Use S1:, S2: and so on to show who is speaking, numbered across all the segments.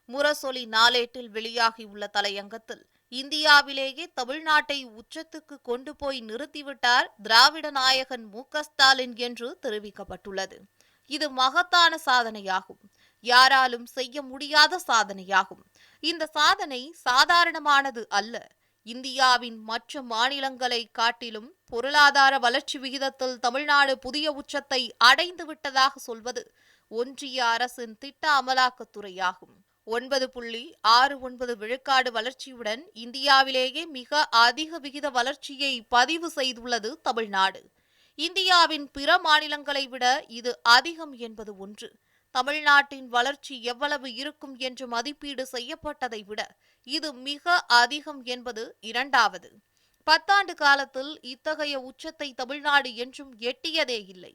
S1: முரசொலி நாளேட்டில் வெளியாகியுள்ள தலையங்கத்தில் இந்தியாவிலேயே தமிழ்நாட்டை உச்சத்துக்கு கொண்டு போய் நிறுத்திவிட்டார் திராவிட நாயகன் மு.க.ஸ்டாலின் என்று தெரிவிக்கப்பட்டுள்ளது. இது மகத்தான சாதனையாகும். யாராலும் செய்ய முடியாத சாதனையாகும். இந்த சாதனை சாதாரணமானது அல்ல. இந்தியாவின் மற்ற மாநிலங்களை காட்டிலும் பொருளாதார வளர்ச்சி விகிதத்தில் தமிழ்நாடு புதிய உச்சத்தை அடைந்து விட்டதாக சொல்வது ஒன்றிய அரசின் திட்ட அமலாக்கத்துறையாகும். 9.69 விழுக்காடு வளர்ச்சியுடன் இந்தியாவிலேயே மிக அதிக விகித வளர்ச்சியை பதிவு செய்துள்ளது தமிழ்நாடு. இந்தியாவின் பிற மாநிலங்களை விட இது அதிகம் என்பது ஒன்று. தமிழ்நாட்டின் வளர்ச்சி எவ்வளவு இருக்கும் என்று மதிப்பீடு செய்யப்பட்டதை விட இது மிக அதிகம் என்பது இரண்டாவது. 10 ஆண்டு காலத்தில் இத்தகைய உச்சத்தை தமிழ்நாடு என்றும் எட்டியதே இல்லை.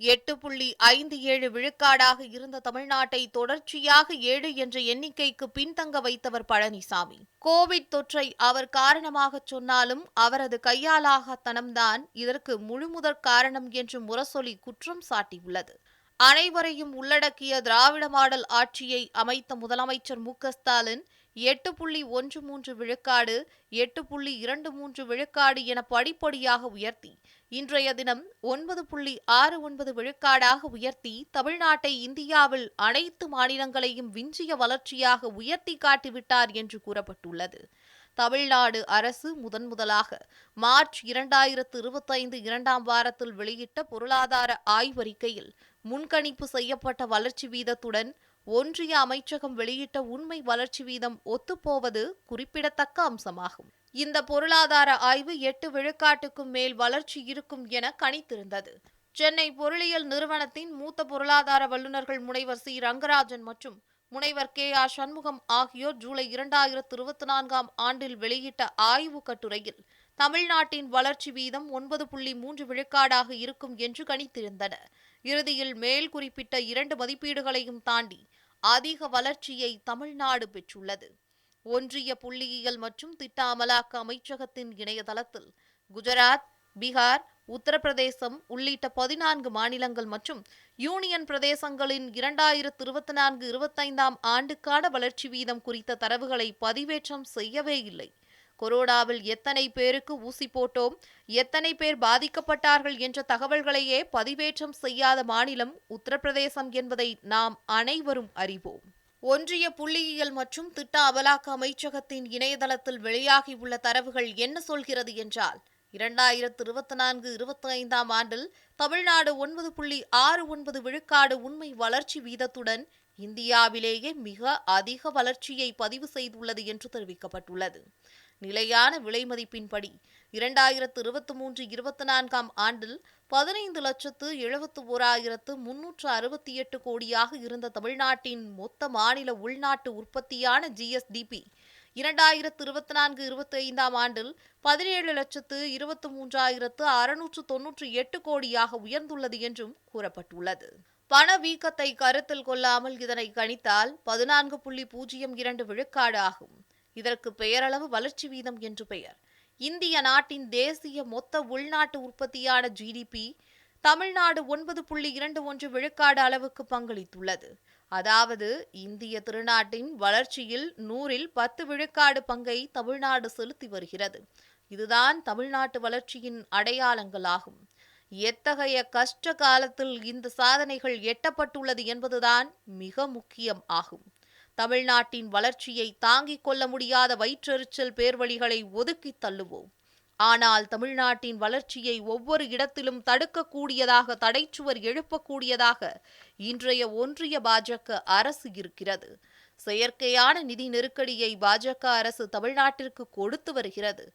S1: 8.57 விழுக்காடாக இருந்த தமிழ்நாட்டை தொடர்ச்சியாக 7 என்ற எண்ணிக்கைக்கு பின்தங்க வைத்தவர் பழனிசாமி. கோவிட் தொற்றை அவர் காரணமாக சொன்னாலும் அவரது கையாலாகத்தனம்தான் இதற்கு முழுமுதற் காரணம் என்று முரசொலி குற்றம் சாட்டியுள்ளது. அனைவரையும் உள்ளடக்கிய திராவிட மாடல் ஆட்சியை அமைத்த முதலமைச்சர் மு.க.ஸ்டாலின் 8.13 விழுக்காடு, 8.23 விழுக்காடு என படிப்படியாக உயர்த்தி இன்றைய தினம் 9.69 விழுக்காடாக உயர்த்தி தமிழ்நாட்டை இந்தியாவில் அனைத்து மாநிலங்களையும் விஞ்சிய வளர்ச்சியாக உயர்த்தி காட்டிவிட்டார் என்று கூறப்பட்டுள்ளது. தமிழ்நாடு அரசு முதன்முதலாக மார்ச் 2025 இரண்டாம் வாரத்தில் வெளியிட்ட பொருளாதார ஆய்வறிக்கையில் முன்கணிப்பு செய்யப்பட்ட வளர்ச்சி வீதத்துடன் ஒன்றிய அமைச்சகம் வெளியிட்ட உண்மை வளர்ச்சி வீதம் ஒத்துப்போவது குறிப்பிடத்தக்க அம்சமாகும். இந்த பொருளாதார ஆய்வு 8 விழுக்காட்டுக்கும் மேல் வளர்ச்சி இருக்கும் என கணித்திருந்தது. சென்னை பொருளியல் நிறுவனத்தின் மூத்த பொருளாதார வல்லுநர்கள் முனைவர் சி. ரங்கராஜன் மற்றும் முனைவர் கே.ஆர். சண்முகம் ஆகியோர் ஜூலை 2024 ஆண்டில் வெளியிட்ட ஆய்வு கட்டுரையில் தமிழ்நாட்டின் வளர்ச்சி வீதம் 9.3 விழுக்காடாக இருக்கும் என்று கணித்திருந்தனர். இறுதியில் மேல் குறிப்பிட்ட 2 மதிப்பீடுகளையும் தாண்டி அதிக வளர்ச்சியை தமிழ்நாடு பெற்றுள்ளது. ஒன்றிய புள்ளியியல் மற்றும் திட்ட அமலாக்க அமைச்சகத்தின் இணையதளத்தில் குஜராத், பீகார், உத்தரப்பிரதேசம் உள்ளிட்ட 14 மாநிலங்கள் மற்றும் யூனியன் பிரதேசங்களின் 2024-25 ஆண்டுக்கான வளர்ச்சி வீதம் குறித்த தரவுகளை பதிவேற்றம் செய்யவே இல்லை. கொரோனாவில் எத்தனை பேருக்கு ஊசி போட்டோம், எத்தனை பேர் பாதிக்கப்பட்டார்கள் என்ற தகவல்களையே பதிவேற்றம் செய்யாத மாநிலம் உத்தரப்பிரதேசம் என்பதை நாம் அனைவரும் அறிவோம். ஒன்றிய புள்ளியியல் மற்றும் திட்ட அமலாக்க அமைச்சகத்தின் இணையதளத்தில் வெளியாகியுள்ள தரவுகள் என்ன சொல்கிறது என்றால் 2024-25 ஆண்டில் தமிழ்நாடு 9.69 விழுக்காடு உண்மை வளர்ச்சி வீதத்துடன் இந்தியாவிலேயே மிக அதிக வளர்ச்சியை பதிவு செய்துள்ளது என்று தெரிவிக்கப்பட்டுள்ளது. நிலையான விலை மதிப்பின்படி 2023-24 ஆண்டில் 15,71,368 கோடியாக இருந்த தமிழ்நாட்டின் மொத்த மாநில உள்நாட்டு உற்பத்தியான GSDP 2024-25 ஆண்டில் 17,23,698 கோடியாக உயர்ந்துள்ளது என்றும் கூறப்பட்டுள்ளது. பணவீக்கத்தை கருத்தில் கொள்ளாமல் இதனை கணித்தால் 14.02 விழுக்காடு ஆகும். இதற்கு பெயரளவு வளர்ச்சி வீதம் என்று பெயர். இந்திய நாட்டின் தேசிய மொத்த உள்நாட்டு உற்பத்தியான GDP தமிழ்நாடு 9.21 விழுக்காடு அளவுக்கு பங்களித்துள்ளது. அதாவது இந்திய திருநாட்டின் வளர்ச்சியில் 100ல் 10 விழுக்காடு பங்கை தமிழ்நாடு செலுத்தி வருகிறது. இதுதான் தமிழ்நாட்டு வளர்ச்சியின் அடையாளங்களாகும். எத்தகைய கஷ்ட காலத்தில் இந்த சாதனைகள் எட்டப்பட்டுள்ளது என்பதுதான் மிக முக்கியம் ஆகும். தமிழ்நாட்டின் வளர்ச்சியை தாங்கிக் கொள்ள முடியாத வயிற்றெரிச்சல் பேர்வழிகளை ஒதுக்கித் தள்ளுவோம். ஆனால் தமிழ்நாட்டின் வளர்ச்சியை ஒவ்வொரு இடத்திலும் தடுக்கக்கூடியதாக, தடைச்சுவர் எழுப்பக்கூடியதாக இன்றைய ஒன்றிய பாஜக அரசு இருக்கிறது. செயற்கையான நிதி நெருக்கடியை பாஜக அரசு தமிழ்நாட்டிற்கு கொடுத்து வருகிறது.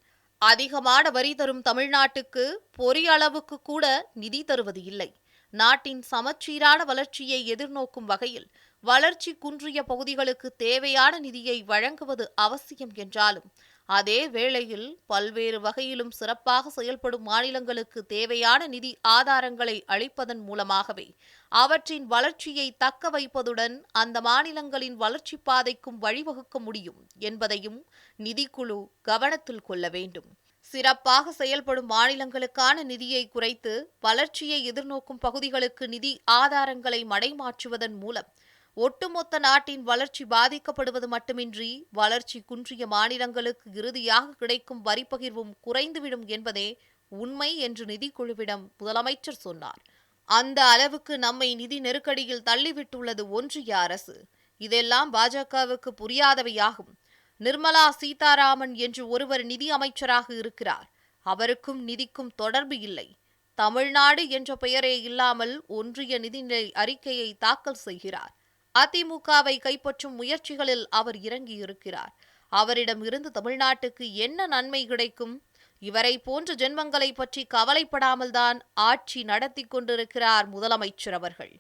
S1: அதிகமான வரி தரும் தமிழ்நாட்டுக்கு பொறியளவுக்கு கூட நிதி தருவது இல்லை. நாட்டின் சமச்சீரான வளர்ச்சியை எதிர்நோக்கும் வகையில் வளர்ச்சி குன்றிய பகுதிகளுக்கு தேவையான நிதியை வழங்குவது அவசியம் என்றாலும் அதே வேளையில் பல்வேறு வகையிலும் சிறப்பாக செயல்படும் மாநிலங்களுக்கு தேவையான நிதி ஆதாரங்களை அளிப்பதன் மூலமாகவே அவற்றின் வளர்ச்சியை தக்க வைப்பதுடன் அந்த மாநிலங்களின் வளர்ச்சி பாதைக்கும் வழிவகுக்க முடியும் என்பதையும் நிதிக்குழு கவனத்தில் கொள்ள வேண்டும். சிறப்பாக செயல்படும் மாநிலங்களுக்கான நிதியை குறைத்து வளர்ச்சியை எதிர்நோக்கும் பகுதிகளுக்கு நிதி ஆதாரங்களை மடைமாற்றுவதன் மூலம் ஒட்டுமொத்த நாட்டின் வளர்ச்சி பாதிக்கப்படுவது மட்டுமின்றி வளர்ச்சி குன்றிய மாநிலங்களுக்கு இறுதியாக கிடைக்கும் வரிப்பகிர்வும் குறைந்துவிடும் என்பதே உண்மை என்று நிதிக்குழுவிடம் முதலமைச்சர் சொன்னார். அந்த அளவுக்கு நம்மை நிதி நெருக்கடியில் தள்ளிவிட்டுள்ளது ஒன்றிய அரசு. இதெல்லாம் பாஜகவுக்கு புரியாதவையாகும். நிர்மலா சீதாராமன் என்று ஒருவர் நிதி அமைச்சராக இருக்கிறார். அவருக்கும் நிதிக்கும் தொடர்பு இல்லை. தமிழ்நாடு என்ற பெயரே இல்லாமல் ஒன்றிய நிதிநிலை அறிக்கையை தாக்கல் செய்கிறார். அதிமுகவை கைப்பற்றும் முயற்சிகளில் அவர் இறங்கியிருக்கிறார். அவரிடம் இருந்து தமிழ்நாட்டுக்கு என்ன நன்மை கிடைக்கும்? இவரை போன்ற ஜென்மங்களை பற்றி கவலைப்படாமல் தான் ஆட்சி நடத்தி கொண்டிருக்கிறார் முதலமைச்சர் அவர்கள்.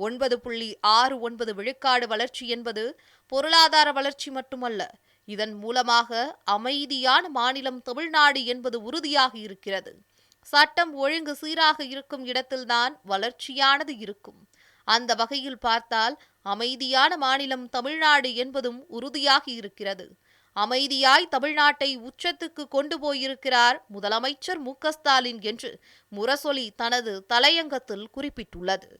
S1: 9.69 விழுக்காடு வளர்ச்சி என்பது பொருளாதார வளர்ச்சி மட்டுமல்ல. இதன் மூலமாக அமைதியான மாநிலம் தமிழ்நாடு என்பது உறுதியாக இருக்கிறது. சட்டம் ஒழுங்கு சீராக இருக்கும் இடத்தில்தான் வளர்ச்சியானது இருக்கும். அந்த வகையில் பார்த்தால் அமைதியான மாநிலம் தமிழ்நாடு என்பதும் உறுதியாக இருக்கிறது. அமைதியாய் தமிழ்நாட்டை உச்சத்துக்கு கொண்டு போயிருக்கிறார் முதலமைச்சர் மு.க.ஸ்டாலின் என்று முரசொலி தனது தலையங்கத்தில் குறிப்பிட்டுள்ளது.